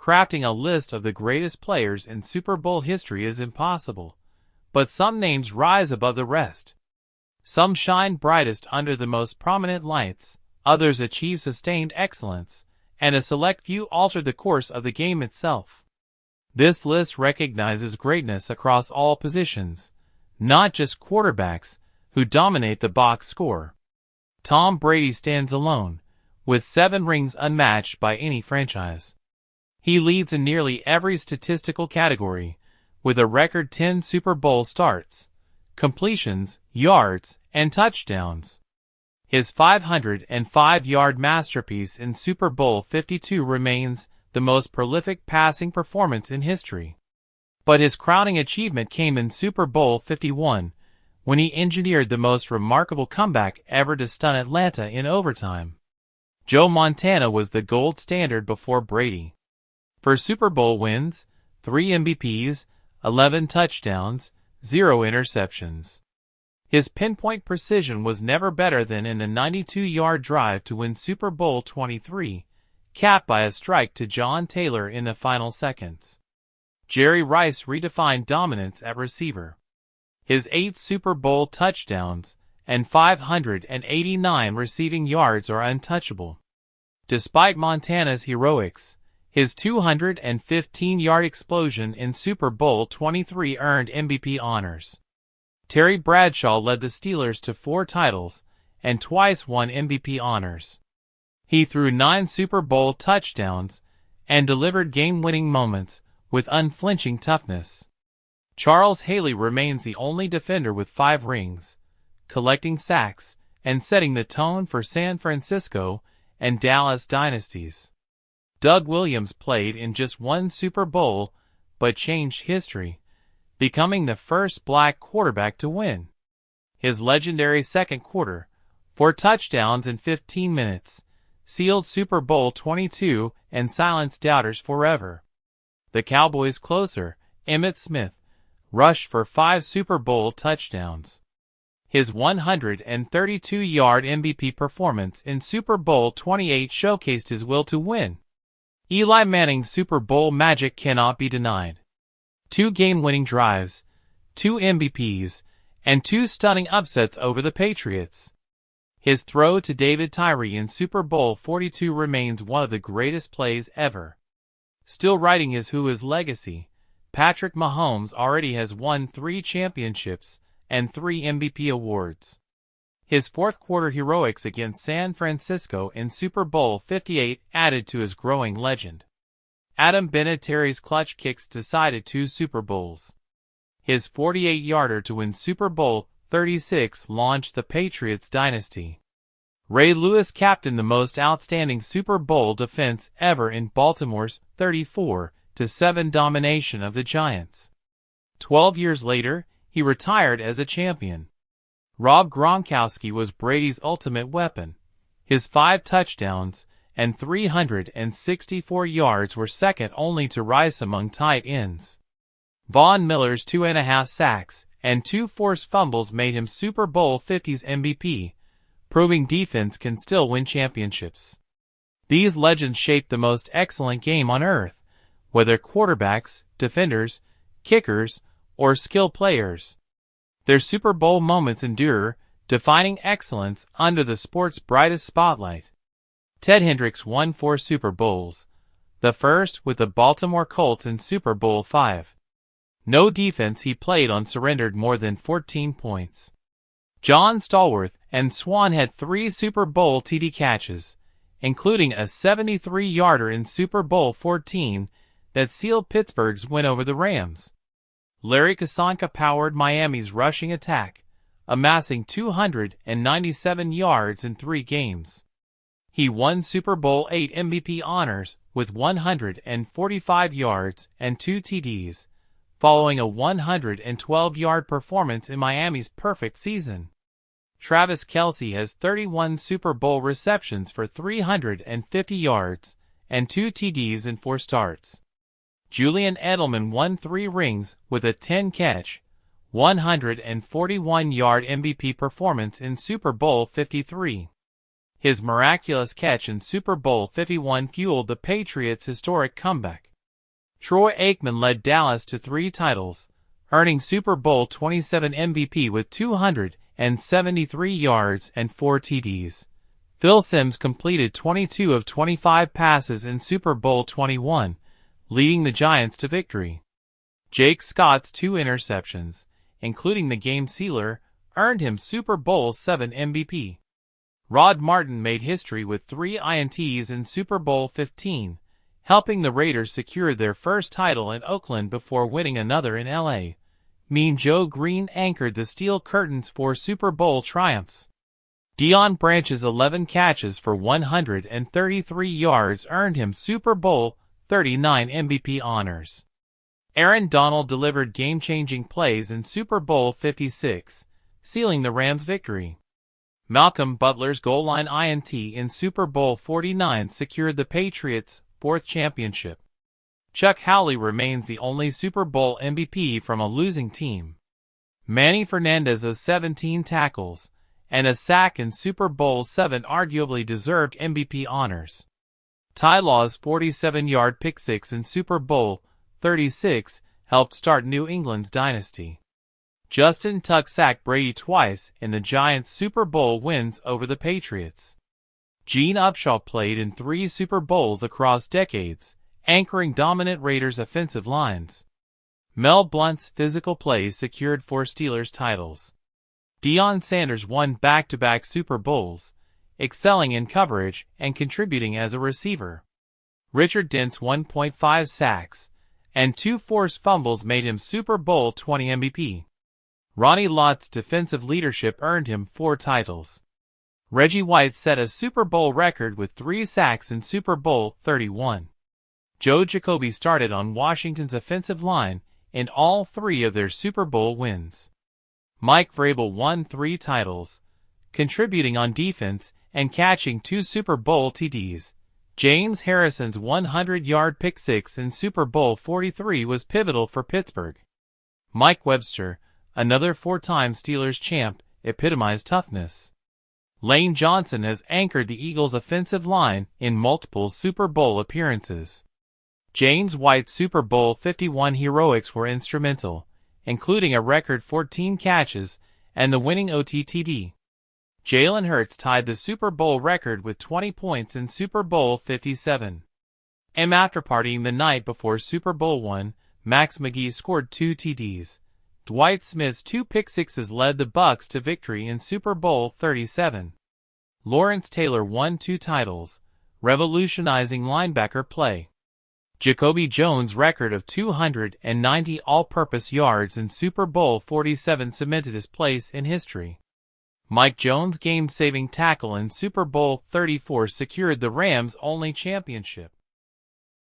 crafting a list of the greatest players in Super Bowl history is impossible, but some names rise above the rest. Some shine brightest under the most prominent lights, others achieve sustained excellence, and a select few alter the course of the game itself. This list recognizes greatness across all positions, not just quarterbacks, who dominate the box score. Tom Brady stands alone, with 7 rings unmatched by any franchise. He leads in nearly every statistical category, with a record 10 Super Bowl starts, completions, yards, and touchdowns. His 505-yard masterpiece in Super Bowl 52 remains the most prolific passing performance in history. But his crowning achievement came in Super Bowl 51, when he engineered the most remarkable comeback ever to stun Atlanta in overtime. Joe Montana was the gold standard before Brady. For Super Bowl wins, 3 MVPs, 11 touchdowns, 0 interceptions. His pinpoint precision was never better than in the 92-yard drive to win Super Bowl 23, capped by a strike to John Taylor in the final seconds. Jerry Rice redefined dominance at receiver. His 8 Super Bowl touchdowns and 589 receiving yards are untouchable. Despite Montana's heroics, his 215-yard explosion in Super Bowl 23 earned MVP honors. Terry Bradshaw led the Steelers to 4 titles and twice won MVP honors. He threw 9 Super Bowl touchdowns and delivered game-winning moments with unflinching toughness. Charles Haley remains the only defender with 5 rings, collecting sacks and setting the tone for San Francisco and Dallas dynasties. Doug Williams played in just 1 Super Bowl but changed history, becoming the first black quarterback to win. His legendary second quarter, 4 touchdowns in 15 minutes, sealed Super Bowl 22 and silenced doubters forever. The Cowboys' closer, Emmitt Smith, rushed for 5 Super Bowl touchdowns. His 132-yard MVP performance in Super Bowl 28 showcased his will to win. Eli Manning's Super Bowl magic cannot be denied. 2 game-winning drives, 2 MVPs, and 2 stunning upsets over the Patriots. His throw to David Tyree in Super Bowl 42 remains one of the greatest plays ever. Still writing his legacy, Patrick Mahomes already has won 3 championships and 3 MVP awards. His fourth-quarter heroics against San Francisco in Super Bowl 58 added to his growing legend. Adam Vinatieri's clutch kicks decided 2 Super Bowls. His 48-yarder to win Super Bowl 36 launched the Patriots dynasty. Ray Lewis captained the most outstanding Super Bowl defense ever in Baltimore's 34-7 domination of the Giants. 12 years later, he retired as a champion. Rob Gronkowski was Brady's ultimate weapon. His 5 touchdowns and 364 yards were second only to Rice among tight ends. Von Miller's 2.5 sacks and 2 forced fumbles made him Super Bowl 50's MVP, proving defense can still win championships. These legends shaped the most excellent game on earth, whether quarterbacks, defenders, kickers, or skill players. Their Super Bowl moments endure, defining excellence under the sport's brightest spotlight. Ted Hendricks won 4 Super Bowls, the first with the Baltimore Colts in Super Bowl 5. No defense he played on surrendered more than 14 points. John Stallworth and Swan had 3 Super Bowl TD catches, including a 73-yarder in Super Bowl 14 that sealed Pittsburgh's win over the Rams. Larry Kasonka powered Miami's rushing attack, amassing 297 yards in 3 games. He won Super Bowl 8 MVP honors with 145 yards and 2 TDs, following a 112-yard performance in Miami's perfect season. Travis Kelce has 31 Super Bowl receptions for 350 yards and 2 TDs in 4 starts. Julian Edelman won 3 rings with a 10-catch, 141-yard MVP performance in Super Bowl 53. His miraculous catch in Super Bowl 51 fueled the Patriots' historic comeback. Troy Aikman led Dallas to 3 titles, earning Super Bowl 27 MVP with 273 yards and 4 TDs. Phil Simms completed 22 of 25 passes in Super Bowl 21, leading the Giants to victory. Jake Scott's 2 interceptions, including the game sealer, earned him Super Bowl 7 MVP. Rod Martin made history with 3 INTs in Super Bowl 15, helping the Raiders secure their first title in Oakland before winning another in LA. Mean Joe Green anchored the steel curtains for Super Bowl triumphs. Deion Branch's 11 catches for 133 yards earned him Super Bowl 39 MVP honors. Aaron Donald delivered game-changing plays in Super Bowl 56, sealing the Rams' victory. Malcolm Butler's goal line INT in Super Bowl 49 secured the Patriots' 4th championship. Chuck Howley remains the only Super Bowl MVP from a losing team. Manny Fernandez's 17 tackles and a sack in Super Bowl 7 arguably deserved MVP honors. Ty Law's 47-yard pick-six in Super Bowl 36 helped start New England's dynasty. Justin Tuck sacked Brady twice in the Giants' Super Bowl wins over the Patriots. Gene Upshaw played in 3 Super Bowls across decades, anchoring dominant Raiders' offensive lines. Mel Blount's physical plays secured 4 Steelers titles. Deion Sanders won back-to-back Super Bowls, excelling in coverage and contributing as a receiver. Richard Dent's 1.5 sacks and 2 forced fumbles made him Super Bowl 20 MVP. Ronnie Lott's defensive leadership earned him 4 titles. Reggie White set a Super Bowl record with 3 sacks in Super Bowl 31. Joe Jacoby started on Washington's offensive line in all 3 of their Super Bowl wins. Mike Vrabel won 3 titles, contributing on defense and catching 2 Super Bowl TDs. James Harrison's 100-yard pick-six in Super Bowl 43 was pivotal for Pittsburgh. Mike Webster, another 4-time Steelers champ, epitomized toughness. Lane Johnson has anchored the Eagles' offensive line in multiple Super Bowl appearances. James White's Super Bowl 51 heroics were instrumental, including a record 14 catches and the winning OTTD. Jalen Hurts tied the Super Bowl record with 20 points in Super Bowl 57. After partying the night before Super Bowl 1, Max McGee scored 2 TDs. Dwight Smith's 2 pick-sixes led the Bucs to victory in Super Bowl 37. Lawrence Taylor won 2 titles, revolutionizing linebacker play. Jacoby Jones' record of 290 all-purpose yards in Super Bowl 47 cemented his place in history. Mike Jones' game-saving tackle in Super Bowl 34 secured the Rams' only championship.